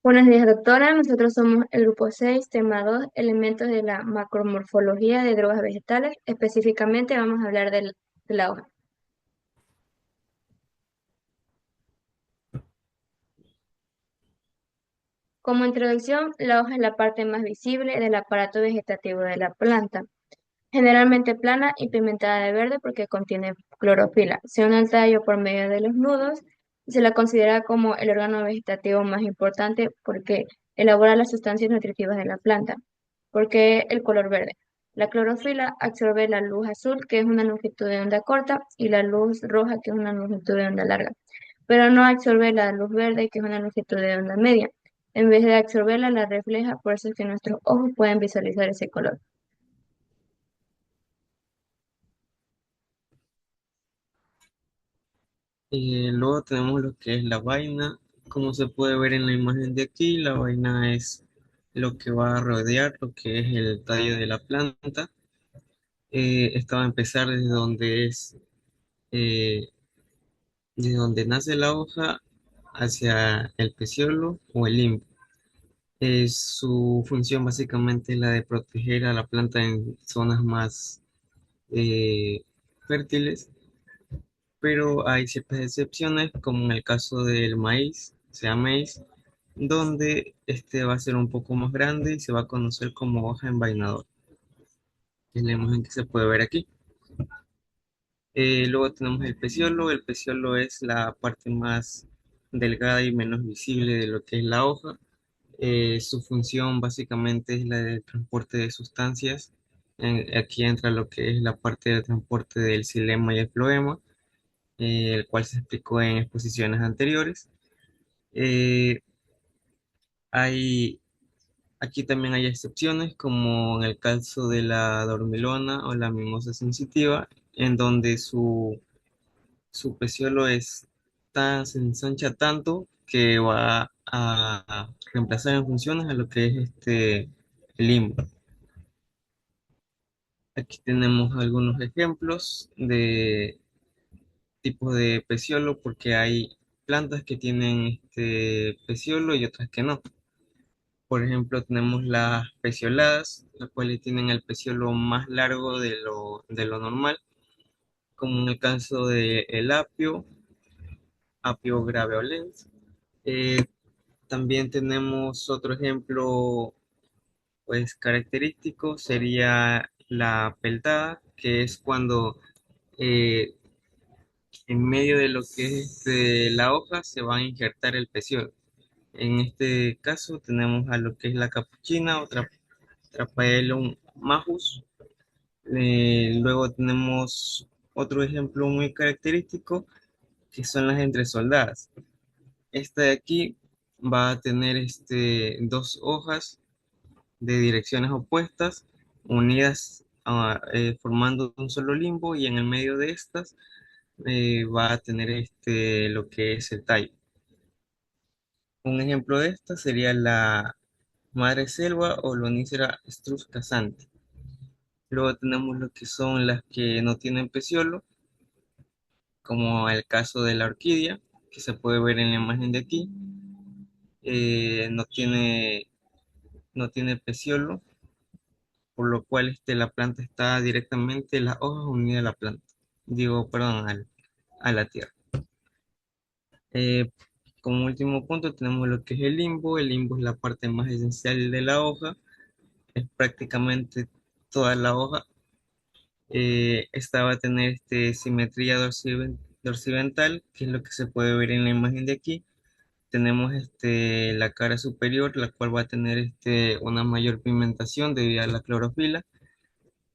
Buenos días, doctora. Nosotros somos el grupo 6, tema 2, elementos de la macromorfología de drogas vegetales. Específicamente vamos a hablar de la hoja. Como introducción, la hoja es la parte más visible del aparato vegetativo de la planta. Generalmente plana y pigmentada de verde porque contiene clorofila. Se une al tallo por medio de los nudos y se la considera como el órgano vegetativo más importante porque elabora las sustancias nutritivas de la planta. ¿Por qué el color verde? La clorofila absorbe la luz azul, que es una longitud de onda corta, y la luz roja, que es una longitud de onda larga, pero no absorbe la luz verde, que es una longitud de onda media. En vez de absorberla, la refleja, por eso es que nuestros ojos pueden visualizar ese color. Luego tenemos lo que es la vaina. Como se puede ver en la imagen de aquí, la vaina es lo que va a rodear lo que es el tallo de la planta. Esta va a empezar eh, desde donde nace la hoja hacia el peciolo o el limbo. Su función básicamente es la de proteger a la planta en zonas más eh, fértiles, pero hay ciertas excepciones, como en el caso del maíz, sea maíz, donde este va a ser un poco más grande y se va a conocer como hoja envainadora, que es la imagen que se puede ver aquí. Luego tenemos el peciolo. El peciolo es la parte más delgada y menos visible de lo que es la hoja. Su función básicamente es la de transporte de sustancias. Aquí entra lo que es la parte de transporte del xilema y el floema, el cual se explicó en exposiciones anteriores. Eh, hay, Aquí también hay excepciones, como en el caso de la dormilona o la mimosa sensitiva, en donde su peciolo se ensancha tanto que va a reemplazar en funciones a lo que es el limbo. Aquí tenemos algunos ejemplos de tipos de peciolo, porque hay plantas que tienen este peciolo y otras que no. Por ejemplo, tenemos las pecioladas, las cuales tienen el peciolo más largo de lo normal, como en el caso de el Apio graveolens. Eh, También tenemos otro ejemplo, pues característico, sería la peltada, que es cuando eh, en medio de lo que es la hoja se va a injertar el peciolo. En este caso tenemos a lo que es la capuchina o Trapaelum majus. Luego tenemos otro ejemplo muy característico, que son las entresoldadas. Esta de aquí va a tener dos hojas de direcciones opuestas, unidas formando un solo limbo, y en el medio de estas va a tener lo que es el tallo. Un ejemplo de esta sería la madre selva o Lonicera struz casante. Luego tenemos lo que son las que no tienen peciolo, como el caso de la orquídea, que se puede ver en la imagen de aquí. No no tiene peciolo, por lo cual la planta está directamente, las hojas unidas a la planta, digo, perdón, a la tierra. Eh, Como último punto tenemos lo que es el limbo. El limbo es la parte más esencial de la hoja, es prácticamente toda la hoja. Esta va a tener simetría dorsiventral, que es lo que se puede ver en la imagen de aquí. Tenemos la cara superior, la cual va a tener una mayor pigmentación debido a la clorofila,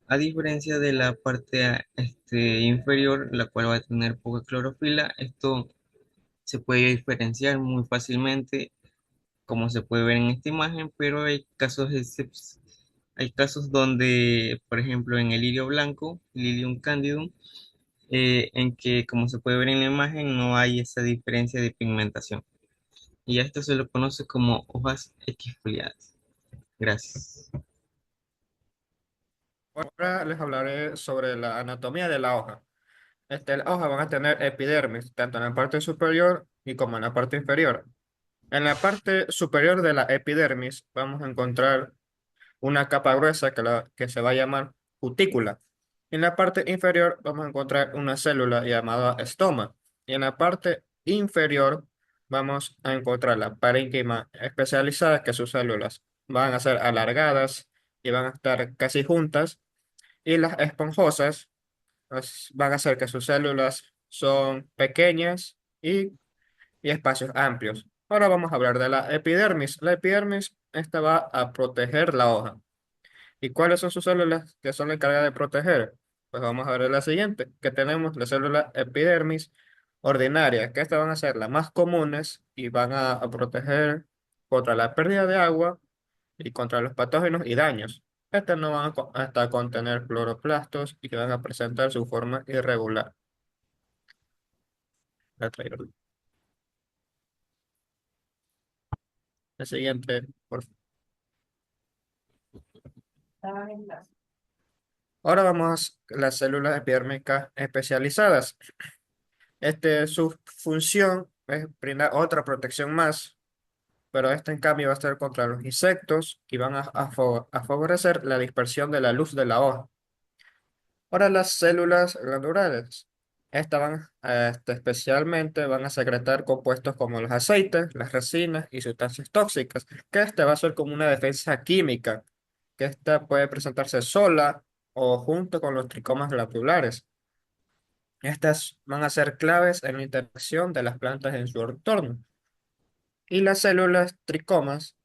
a diferencia de la parte inferior, la cual va a tener poca clorofila. Esto se puede diferenciar muy fácilmente, como se puede ver en esta imagen, pero hay casos donde, por ejemplo, en el lirio blanco, Lilium candidum, en que, como se puede ver en la imagen, no hay esa diferencia de pigmentación. Y a esto se lo conoce como hojas equifoliadas. Gracias. Ahora les hablaré sobre la anatomía de la hoja. Las hojas van a tener epidermis, tanto en la parte superior y como en la parte inferior. En la parte superior de la epidermis vamos a encontrar una capa gruesa que se va a llamar cutícula. En la parte inferior vamos a encontrar una célula llamada estoma. Y en la parte inferior vamos a encontrar la parénquima especializada, que sus células van a ser alargadas y van a estar casi juntas. Y las esponjosas van a hacer que sus células son pequeñas y espacios amplios. Ahora vamos a hablar de la epidermis. La epidermis, esta va a proteger la hoja. ¿Y cuáles son sus células que son las encargadas de proteger? Pues vamos a ver la siguiente, que tenemos la célula epidermis ordinaria, que estas van a ser las más comunes y van a proteger contra la pérdida de agua y contra los patógenos y daños. Estas no van hasta contener cloroplastos y que van a presentar su forma irregular. La traigo. La siguiente, por favor. Ahora vamos a las células epidérmicas especializadas. Su función es brindar otra protección más, pero esta en cambio va a ser contra los insectos y van a favorecer la dispersión de la luz de la hoja. Ahora las células glandulares. Estas especialmente van a secretar compuestos como los aceites, las resinas y sustancias tóxicas, que esta va a ser como una defensa química, que esta puede presentarse sola o junto con los tricomas glandulares. Estas van a ser claves en la interacción de las plantas en su entorno. Y las células tricomas,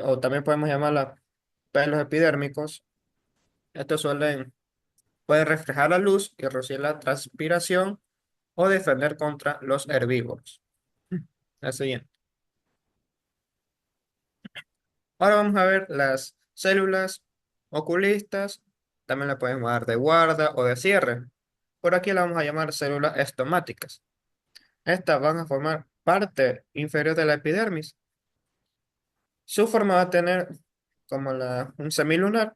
o también podemos llamarlas pelos epidérmicos, estos pueden reflejar la luz y reducir la transpiración o defender contra los herbívoros. La siguiente. Ahora vamos a ver las células oculistas, también la podemos llamar de guarda o de cierre. Por aquí la vamos a llamar células estomáticas. Estas van a formar parte inferior de la epidermis. Su forma va a tener como un semilunar,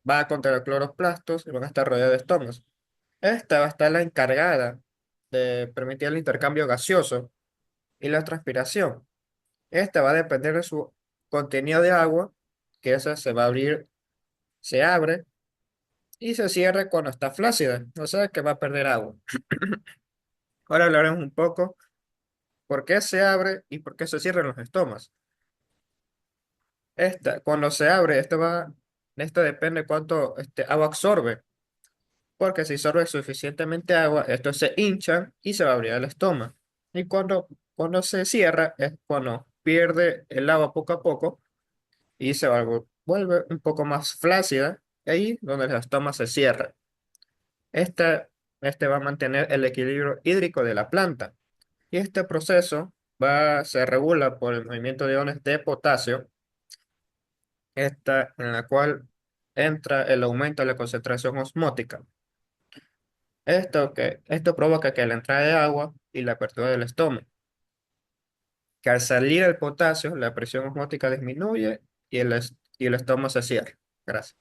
va a contener cloroplastos y van a estar rodeados de estomas. Esta va a estar la encargada de permitir el intercambio gaseoso y la transpiración. Esta va a depender de su contenido de agua, que esa se va a abrir, se abre y se cierra cuando está flácida, o sea que va a perder agua. Ahora hablaremos un poco por qué se abre y por qué se cierran los estomas. Cuando se abre, esto depende cuánto agua absorbe, porque si absorbe suficientemente agua, esto se hincha y se va a abrir el estómago. Y cuando se cierra es cuando pierde el agua poco a poco y vuelve un poco más flácida, y ahí donde el estómago se cierra. Este, este va a mantener el equilibrio hídrico de la planta. Y este proceso se regula por el movimiento de iones de potasio, en la cual entra el aumento de la concentración osmótica. Esto provoca que la entrada de agua y la apertura del estómago, que al salir el potasio, la presión osmótica disminuye y el estómago se cierra. Gracias.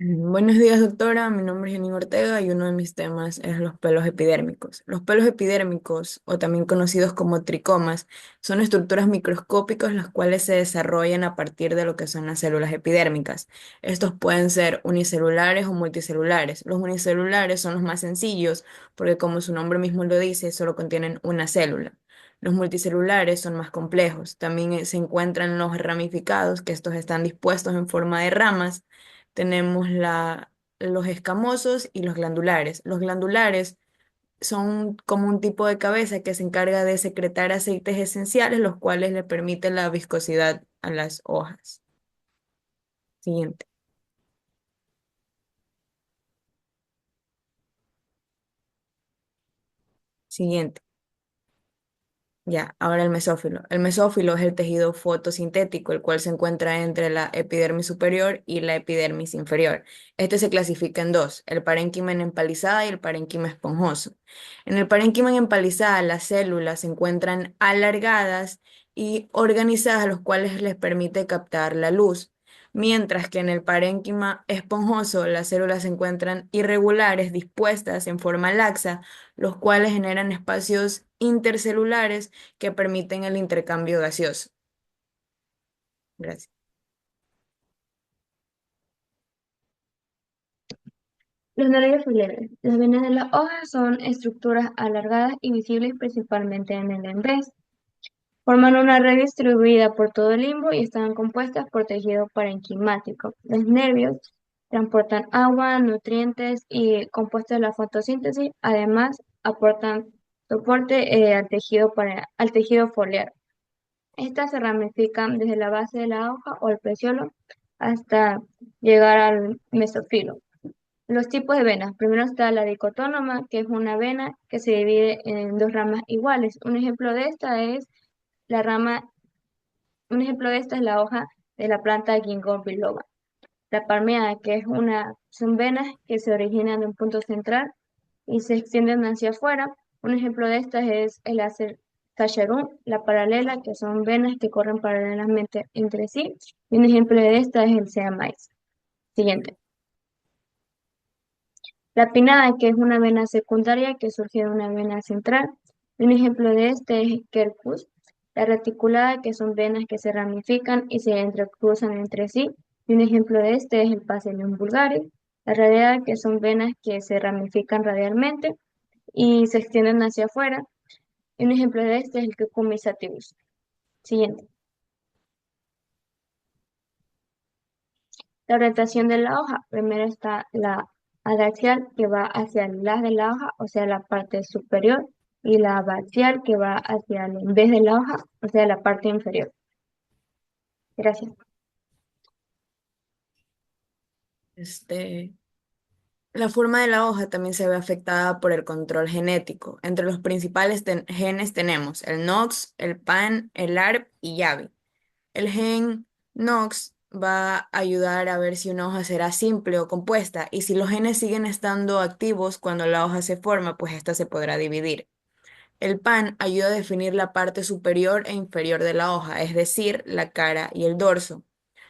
Buenos días, doctora. Mi nombre es Janine Ortega y uno de mis temas es los pelos epidérmicos. Los pelos epidérmicos, o también conocidos como tricomas, son estructuras microscópicas las cuales se desarrollan a partir de lo que son las células epidérmicas. Estos pueden ser unicelulares o multicelulares. Los unicelulares son los más sencillos porque, como su nombre mismo lo dice, solo contienen una célula. Los multicelulares son más complejos. También se encuentran los ramificados, que estos están dispuestos en forma de ramas. Tenemos los escamosos y los glandulares. Los glandulares son como un tipo de cabeza que se encarga de secretar aceites esenciales, los cuales le permiten la viscosidad a las hojas. Siguiente. Siguiente. Ya, ahora el mesófilo. El mesófilo es el tejido fotosintético, el cual se encuentra entre la epidermis superior y la epidermis inferior. Este se clasifica en dos, el parénquima en empalizada y el parénquima esponjoso. En el parénquima en empalizada, las células se encuentran alargadas y organizadas, los cuales les permite captar la luz. mientras que en el parénquima esponjoso las células se encuentran irregulares, dispuestas en forma laxa, los cuales generan espacios intercelulares que permiten el intercambio gaseoso. Gracias. Los nervios foliares. Las venas de las hojas son estructuras alargadas y visibles principalmente en el embés. Forman una red distribuida por todo el limbo y están compuestas por tejido parenquimático. Los nervios transportan agua, nutrientes y compuestos de la fotosíntesis. Además, aportan soporte al tejido foliar. Estas se ramifican desde la base de la hoja o el peciolo hasta llegar al mesófilo. Los tipos de venas. Primero está la dicotónoma, que es una vena que se divide en dos ramas iguales. Un ejemplo de esta es la hoja de la planta Ginkgo biloba. La palmeada, son venas que se originan de un punto central y se extienden hacia afuera. Un ejemplo de estas es el Tacharum, la paralela, que son venas que corren paralelamente entre sí. Y un ejemplo de esta es el Sea maíz. Siguiente. La pinnada, que es una vena secundaria que surge de una vena central. Un ejemplo de este es Quercus. La reticulada, que son venas que se ramifican y se entrecruzan entre sí. Y un ejemplo de este es el Pachylium vulgaris. La radiada, que son venas que se ramifican radialmente y se extienden hacia afuera. Y un ejemplo de este es el Cucumis sativus. Siguiente. La orientación de la hoja. Primero está la adaxial, que va hacia el las de la hoja, o sea, la parte superior, y la abaxial, que va hacia el en vez de la hoja, o sea, la parte inferior. Gracias. Este, la forma de la hoja también se ve afectada por el control genético. Entre los principales genes tenemos el NOX, el PAN, el ARP y YAVI. El gen NOX va a ayudar a ver si una hoja será simple o compuesta, y si los genes siguen estando activos cuando la hoja se forma, pues esta se podrá dividir. El PAN ayuda a definir la parte superior e inferior de la hoja, es decir, la cara y el dorso.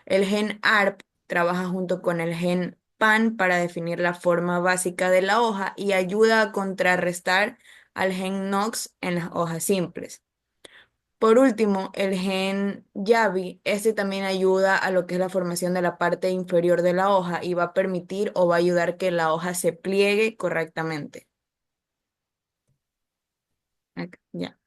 El gen ARP trabaja junto con el gen PAN para definir la forma básica de la hoja y ayuda a contrarrestar al gen NOX en las hojas simples. Por último, el gen YAVI, este también ayuda a lo que es la formación de la parte inferior de la hoja y va a permitir o va a ayudar que la hoja se pliegue correctamente. Ya.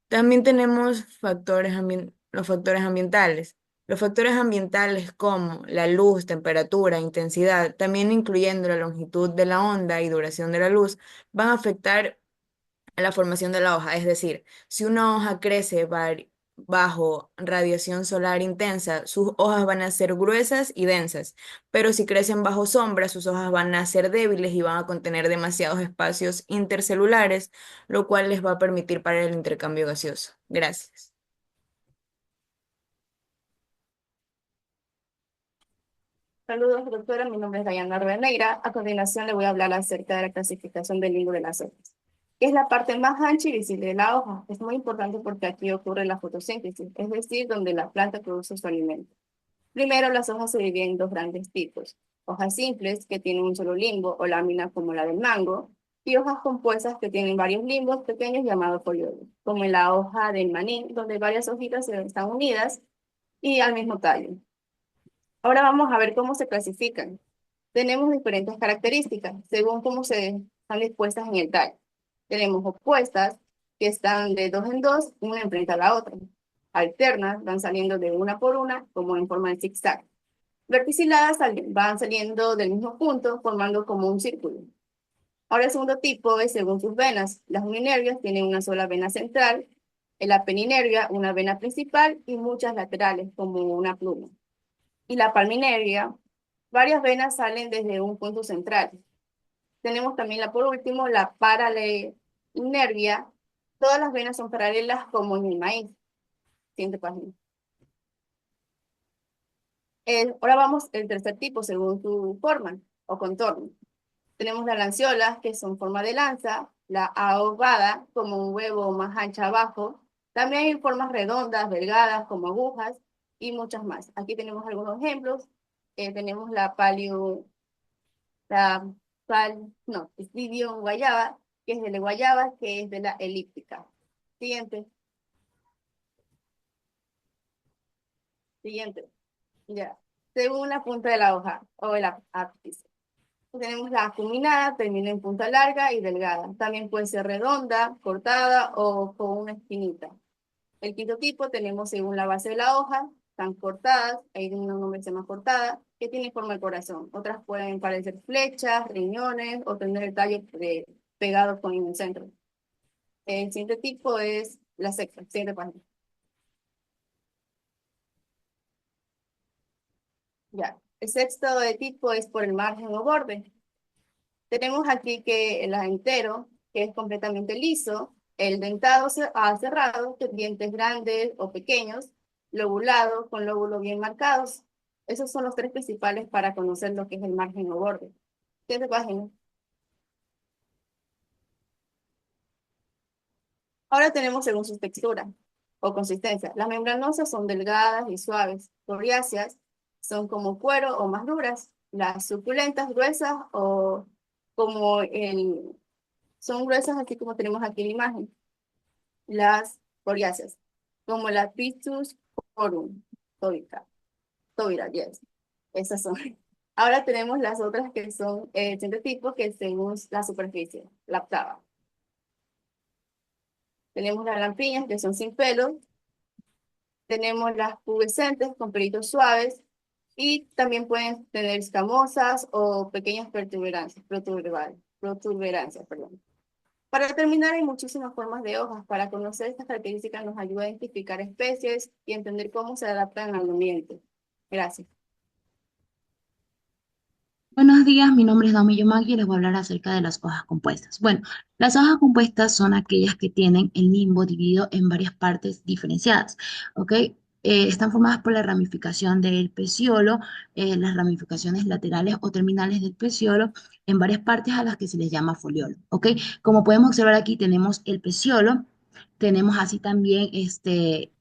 También tenemos los factores ambientales. Los factores ambientales como la luz, temperatura, intensidad, también incluyendo la longitud de la onda y duración de la luz, van a afectar a la formación de la hoja. Es decir, si una hoja crece bajo radiación solar intensa, sus hojas van a ser gruesas y densas, pero si crecen bajo sombra, sus hojas van a ser débiles y van a contener demasiados espacios intercelulares, lo cual les va a permitir parar el intercambio gaseoso. Gracias. Saludos, doctora. Mi nombre es Dayana Negra. A continuación le voy a hablar acerca de la clasificación del limbo de las hojas, que es la parte más ancha y visible de la hoja. Es muy importante porque aquí ocurre la fotosíntesis, es decir, donde la planta produce su alimento. Primero, las hojas se dividen en dos grandes tipos: hojas simples, que tienen un solo limbo o lámina como la del mango, y hojas compuestas que tienen varios limbos pequeños llamados foliolos, como en la hoja del maní, donde varias hojitas están unidas y al mismo tallo. Ahora vamos a ver cómo se clasifican. Tenemos diferentes características según cómo se están dispuestas en el tallo. Tenemos opuestas, que están de dos en dos, una enfrente a la otra. Alternas, van saliendo de una por una, como en forma de zigzag. Verticiladas van saliendo del mismo punto, formando como un círculo. Ahora el segundo tipo es según sus venas. Las uninervias tienen una sola vena central, la peninervia una vena principal y muchas laterales, como una pluma. Y la palminervia, varias venas salen desde un punto central. Tenemos también por último, la paralenervia. Todas las venas son paralelas como en el maíz. Siguiente página. Ahora vamos al tercer tipo según su forma o contorno. Tenemos las lanceolas, que son forma de lanza, la ahogada, como un huevo más ancha abajo. También hay formas redondas, delgadas, como agujas, y muchas más. Aquí tenemos algunos ejemplos. tenemos la palio, la no, Spidium guayaba, que es de la guayaba, que es de la elíptica. Siguiente, siguiente. Ya. Según la punta de la hoja o el ápice. Tenemos la acuminada, termina en punta larga y delgada. También puede ser redonda, cortada o con una esquinita. El quinto tipo tenemos según la base de la hoja, están cortadas, hay una nombre que se llama cortada, que tiene forma de corazón. Otras pueden parecer flechas, riñones o tener el tallo pegado con el centro. El siguiente tipo es la sexta, siguiente página. Ya. El sexto de tipo es por el margen o borde. Tenemos aquí que el entero, que es completamente liso, el dentado cerrado, que dientes grandes o pequeños, lobulado, con lóbulos bien marcados. Esos son los tres principales para conocer lo que es el margen o borde. Siguiente página. Ahora tenemos según su textura o consistencia. Las membranosas son delgadas y suaves. Coriáceas son como cuero o más duras. Las suculentas, gruesas o como son gruesas así como tenemos aquí en la imagen. Las coriáceas, como la Pistus corum, tóbica, tóbira, yes. Esas son. Ahora tenemos las otras que son de tipo que según la superficie, la octava. Tenemos las lampiñas que son sin pelo. Tenemos las pubescentes con pelitos suaves. Y también pueden tener escamosas o pequeñas protuberancias, perdón. Para terminar, hay muchísimas formas de hojas. Para conocer estas características nos ayuda a identificar especies y entender cómo se adaptan al ambiente. Gracias. Buenos días, mi nombre es Naomi Yomagi y les voy a hablar acerca de las hojas compuestas. Bueno, las hojas compuestas son aquellas que tienen el limbo dividido en varias partes diferenciadas, ¿ok? Están formadas por la ramificación del peciolo, las ramificaciones laterales o terminales del peciolo en varias partes a las que se les llama foliolo, ¿ok? Como podemos observar aquí tenemos el peciolo, tenemos así también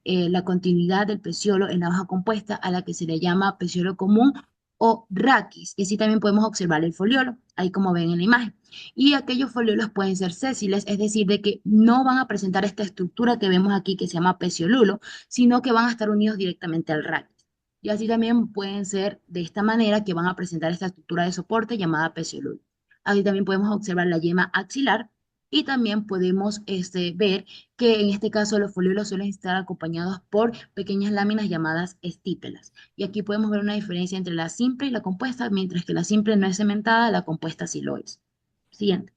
la continuidad del peciolo en la hoja compuesta a la que se le llama peciolo común o raquis, y así también podemos observar el foliolo, ahí como ven en la imagen. Y aquellos foliolos pueden ser sésiles, es decir, de que no van a presentar esta estructura que vemos aquí que se llama peciolulo, sino que van a estar unidos directamente al raquis. Y así también pueden ser de esta manera que van a presentar esta estructura de soporte llamada peciolulo. Así también podemos observar la yema axilar y también podemos ver que en este caso los foliolos suelen estar acompañados por pequeñas láminas llamadas estípelas. Y aquí podemos ver una diferencia entre la simple y la compuesta, mientras que la simple no es cementada, la compuesta sí lo es. Siguiente.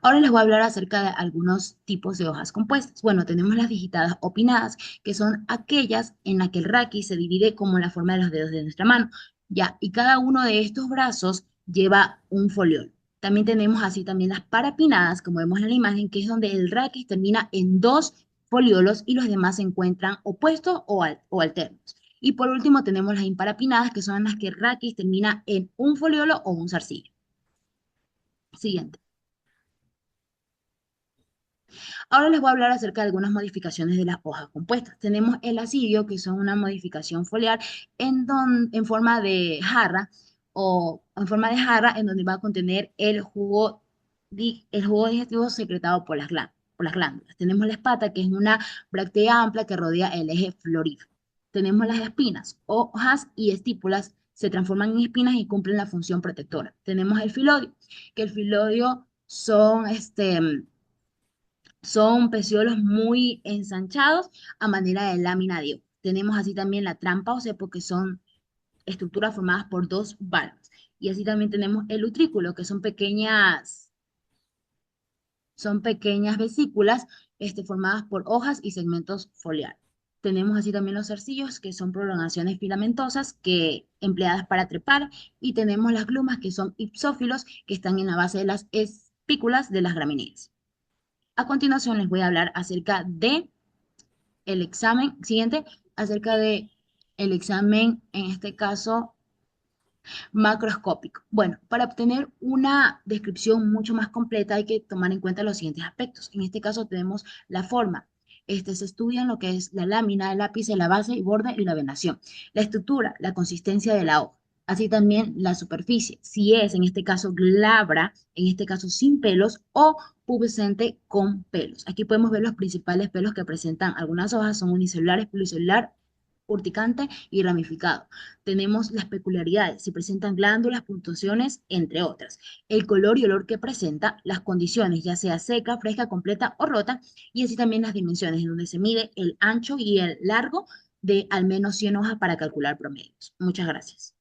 Ahora les voy a hablar acerca de algunos tipos de hojas compuestas. Bueno, tenemos las digitadas o pinadas, que son aquellas en las que el raquis se divide como la forma de los dedos de nuestra mano. Ya, y cada uno de estos brazos lleva un foliol. También tenemos así también las parapinadas, como vemos en la imagen, que es donde el raquis termina en dos foliolos y los demás se encuentran opuestos o alternos. Y por último tenemos las imparapinadas, que son las que el raquis termina en un foliolo o un zarcillo. Siguiente. Ahora les voy a hablar acerca de algunas modificaciones de las hojas compuestas. Tenemos el asidio, que son una modificación foliar en forma de jarra en donde va a contener el jugo digestivo secretado por las glándulas. Tenemos la espata, que es una bráctea amplia que rodea el eje florífero. Tenemos las espinas, hojas y estípulas se transforman en espinas y cumplen la función protectora. Tenemos el filodio, que el filodio son peciolos muy ensanchados a manera de lámina de hoja. Tenemos así también la trampa o cepo, que son estructuras formadas por dos valvas. Y así también tenemos el utrículo, que son pequeñas vesículas formadas por hojas y segmentos foliares. Tenemos así también los zarcillos, que son prolongaciones filamentosas empleadas para trepar. Y tenemos las glumas, que son ipsófilos, que están en la base de las espículas de las gramíneas. A continuación les voy a hablar acerca de el examen siguiente, acerca de el examen, en este caso, macroscópico. Bueno, para obtener una descripción mucho más completa hay que tomar en cuenta los siguientes aspectos. En este caso tenemos la forma, se estudian lo que es la lámina, el lápice, la base, el borde y la venación. La estructura, la consistencia de la hoja. Así también la superficie, si es en este caso glabra, en este caso sin pelos o pubescente con pelos. Aquí podemos ver los principales pelos que presentan algunas hojas, son unicelulares, pluricelular, urticante y ramificado. Tenemos las peculiaridades, si presentan glándulas, puntuaciones, entre otras. El color y olor que presenta, las condiciones, ya sea seca, fresca, completa o rota, y así también las dimensiones, en donde se mide el ancho y el largo de al menos 100 hojas para calcular promedios. Muchas gracias.